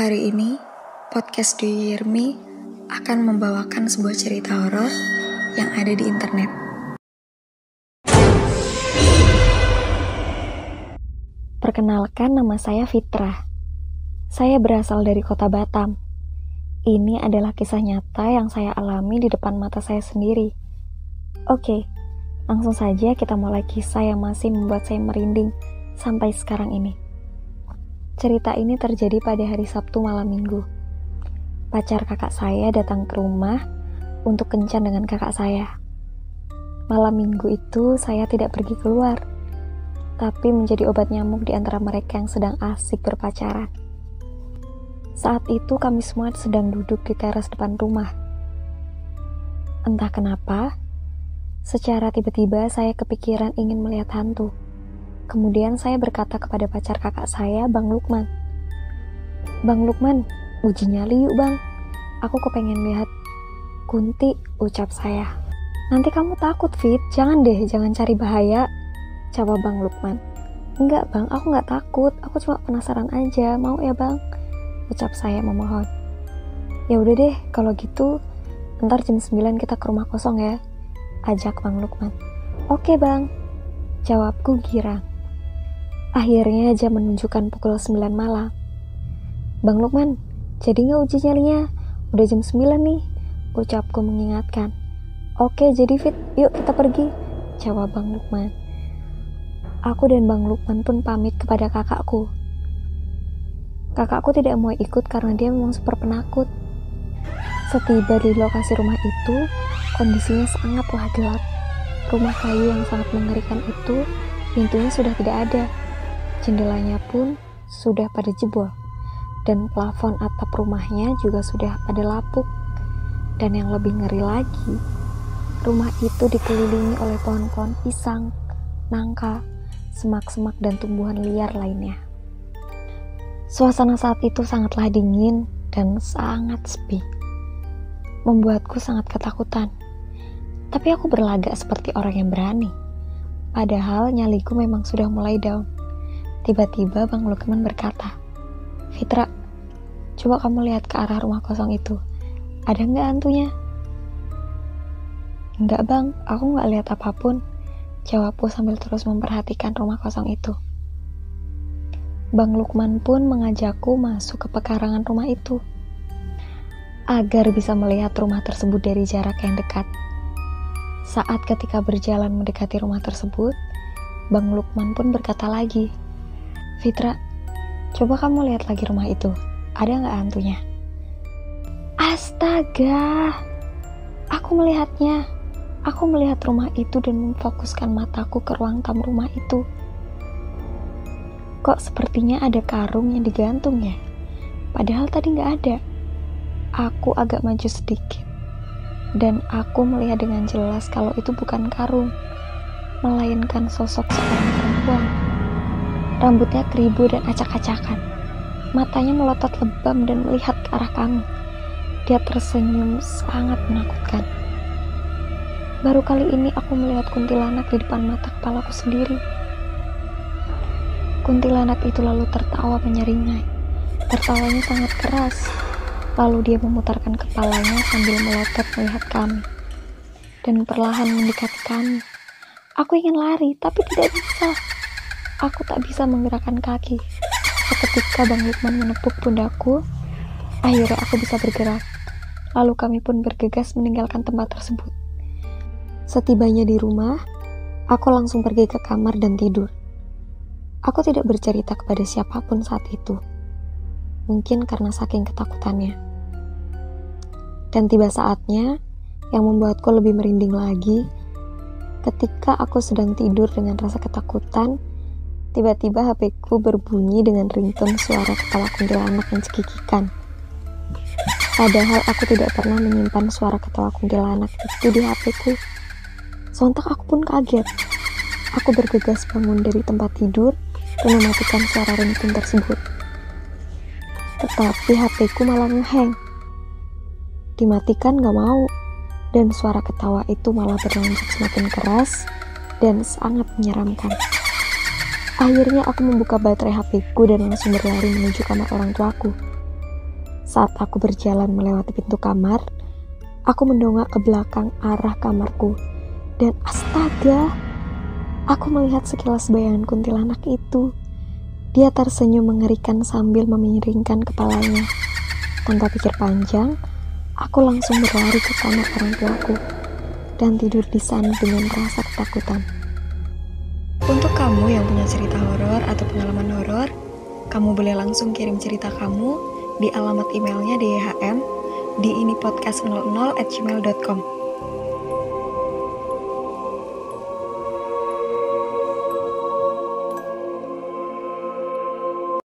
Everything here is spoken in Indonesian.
Hari ini, podcast Do You Hear Me akan membawakan sebuah cerita horor yang ada di internet. Perkenalkan, nama saya Fitra. Saya berasal dari kota Batam. Ini adalah kisah nyata yang saya alami di depan mata saya sendiri. Oke, langsung saja kita mulai kisah yang masih membuat saya merinding sampai sekarang ini. Cerita ini terjadi pada hari Sabtu malam minggu. Pacar kakak saya datang ke rumah untuk kencan dengan kakak saya. Malam minggu itu saya tidak pergi keluar, tapi menjadi obat nyamuk di antara mereka yang sedang asik berpacaran. Saat itu kami semua sedang duduk di teras depan rumah. Entah kenapa, secara tiba-tiba saya kepikiran ingin melihat hantu. Kemudian saya berkata kepada pacar kakak saya, Bang Lukman. Bang Lukman, uji nyali yuk bang. Aku kepengen lihat Kunti, ucap saya. Nanti kamu takut, Fit. Jangan deh, jangan cari bahaya, jawab Bang Lukman. Enggak bang, aku gak takut. Aku cuma penasaran aja. Mau ya bang? Ucap saya memohon. Ya udah deh, kalau gitu ntar jam 9 kita ke rumah kosong ya, ajak Bang Lukman. Oke bang, jawabku girang. Akhirnya jam menunjukkan pukul 9 malam. Bang Lukman, jadi gak uji nyalinya? Udah jam 9 nih, ucapku mengingatkan. Oke, jadi Fit, yuk kita pergi, jawab Bang Lukman. Aku dan Bang Lukman pun pamit kepada kakakku. Kakakku tidak mau ikut karena dia memang super penakut. Setiba di lokasi rumah itu, kondisinya sangatlah gelap. Rumah kayu yang sangat mengerikan itu, pintunya sudah tidak ada. Jendelanya pun sudah pada jebol, dan plafon atap rumahnya juga sudah pada lapuk. Dan yang lebih ngeri lagi, rumah itu dikelilingi oleh pohon-pohon pisang, nangka, semak-semak dan tumbuhan liar lainnya. Suasana saat itu sangatlah dingin dan sangat sepi, membuatku sangat ketakutan. Tapi aku berlagak seperti orang yang berani, padahal nyaliku memang sudah mulai down. Tiba-tiba Bang Lukman berkata, Fitra, coba kamu lihat ke arah rumah kosong itu. Ada nggak hantunya? Enggak bang, aku nggak lihat apapun, jawabku sambil terus memperhatikan rumah kosong itu. Bang Lukman pun mengajakku masuk ke pekarangan rumah itu, agar bisa melihat rumah tersebut dari jarak yang dekat. Saat ketika berjalan mendekati rumah tersebut, Bang Lukman pun berkata lagi, Fitra, coba kamu lihat lagi rumah itu. Ada nggak hantunya? Astaga, aku melihatnya. Aku melihat rumah itu dan memfokuskan mataku ke ruang tamu rumah itu. Kok sepertinya ada karung yang digantung ya? Padahal tadi nggak ada. Aku agak maju sedikit, dan aku melihat dengan jelas kalau itu bukan karung, melainkan sosok seorang perempuan. Rambutnya keribu dan acak-acakan. Matanya melotot lebam dan melihat ke arah kami. Dia tersenyum sangat menakutkan. Baru kali ini aku melihat kuntilanak di depan mata kepalaku sendiri. Kuntilanak itu lalu tertawa menyeringai. Tertawanya sangat keras. Lalu dia memutarkan kepalanya sambil melotot melihat kami, dan perlahan mendekati kami. Aku ingin lari, tapi tidak bisa. Aku tak bisa menggerakkan kaki. Seketika Bang Lukman menepuk pundakku. Akhirnya aku bisa bergerak. Lalu kami pun bergegas meninggalkan tempat tersebut. Setibanya di rumah, aku langsung pergi ke kamar dan tidur. Aku tidak bercerita kepada siapapun saat itu. Mungkin karena saking ketakutannya. Dan tiba saatnya yang membuatku lebih merinding lagi. Ketika aku sedang tidur dengan rasa ketakutan, tiba-tiba HP-ku berbunyi dengan ringtone suara ketawa kuntilanak yang cekikikan. Padahal aku tidak pernah menyimpan suara ketawa kuntilanak itu di HP-ku. Sontak aku pun kaget. Aku bergegas bangun dari tempat tidur dan mematikan suara ringtone tersebut. Tetapi HP-ku malah nge-hang. Dimatikan gak mau, dan suara ketawa itu malah berlanjut semakin keras dan sangat menyeramkan. Akhirnya aku membuka baterai HP-ku dan langsung berlari menuju kamar orang tuaku. Saat aku berjalan melewati pintu kamar, aku mendongak ke belakang arah kamarku. Dan astaga, aku melihat sekilas bayangan kuntilanak itu. Dia tersenyum mengerikan sambil memiringkan kepalanya. Tanpa pikir panjang, aku langsung berlari ke kamar orang tuaku dan tidur di sana dengan rasa ketakutan. Untuk kamu yang punya cerita horor atau pengalaman horor, kamu boleh langsung kirim cerita kamu di alamat emailnya DYHM di inipodcast00@gmail.com.